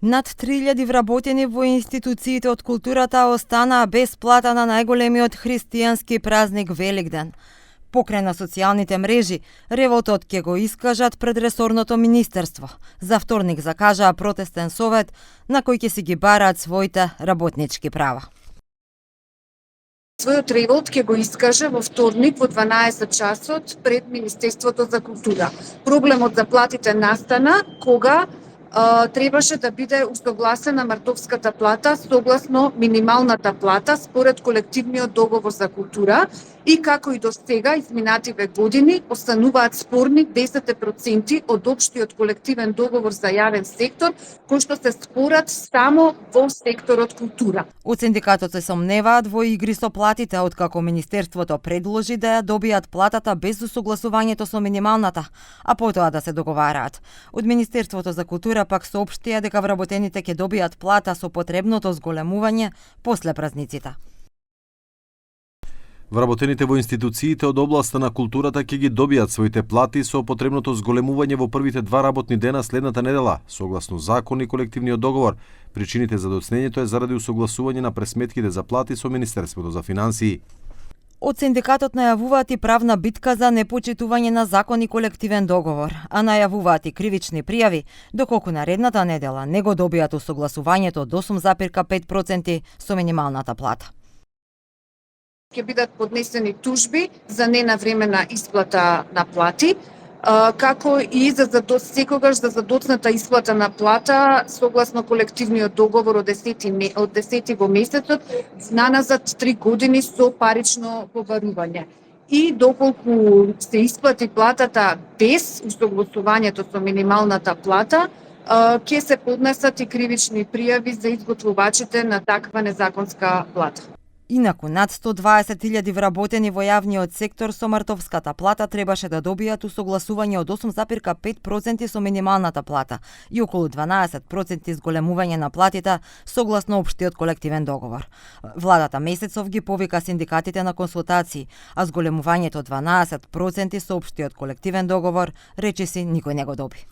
Над 3000 вработени во институциите од културата останаа без плата на најголемиот христијански празник Великден. Покрај на социјалните мрежи, ревотот ќе го искажат пред ресорното министерство. За вторник закажаа протестен совет на кој ќе си ги бараат своите работнички права. Својот револт ќе го искаже во вторник во 12 часот пред Министерството за култура. Проблемот за платите настана кога требаше да биде усогласена мартовската плата согласно минималната плата според колективниот договор за култура и како и до сега изминативе години остануваат спорни 10% од општиот колективен договор за јавен сектор кои што се спорат само во секторот култура. Од синдикатот се сомневаат во игри со платите откако министерството предложи да ја добијат платата без усогласувањето со минималната, а потоа да се договараат. Од Министерството за култура пак соопштија дека вработените ќе добијат плата со потребното зголемување после празниците. Вработените во институциите од областа на културата ќе ги добијат своите плати со потребното зголемување во првите 2 работни дена следната недела, согласно закон и колективниот договор. Причините за доцнењето е заради усогласување на пресметките за плати со Министерството за финансии. Од синдикатот најавуваат и правна битка за непочитување на закон и колективен договор, а најавуваат и кривични пријави, доколку наредната недела не го добијат усогласувањето од 8,5% со минималната плата. Ќе бидат поднесени тужби за ненавремена исплата на плати, како и секогаш за задоцната исплата на плата согласно колективниот договор од 10 во месецот наназад 3 години со парично побарување. И доколку се исплати платата без усогласувањето со минималната плата, ќе се поднесат и кривични пријави за изготвувачите на таква незаконска плата. Инаку, над 120.000 вработени во јавниот сектор со мартовската плата требаше да добијат усогласување од 8,5% со минималната плата и околу 12% зголемување на платите согласно општиот колективен договор. Владата месецов ги повика синдикатите на консултации, а зголемувањето 12% со општиот колективен договор речиси никој не го доби.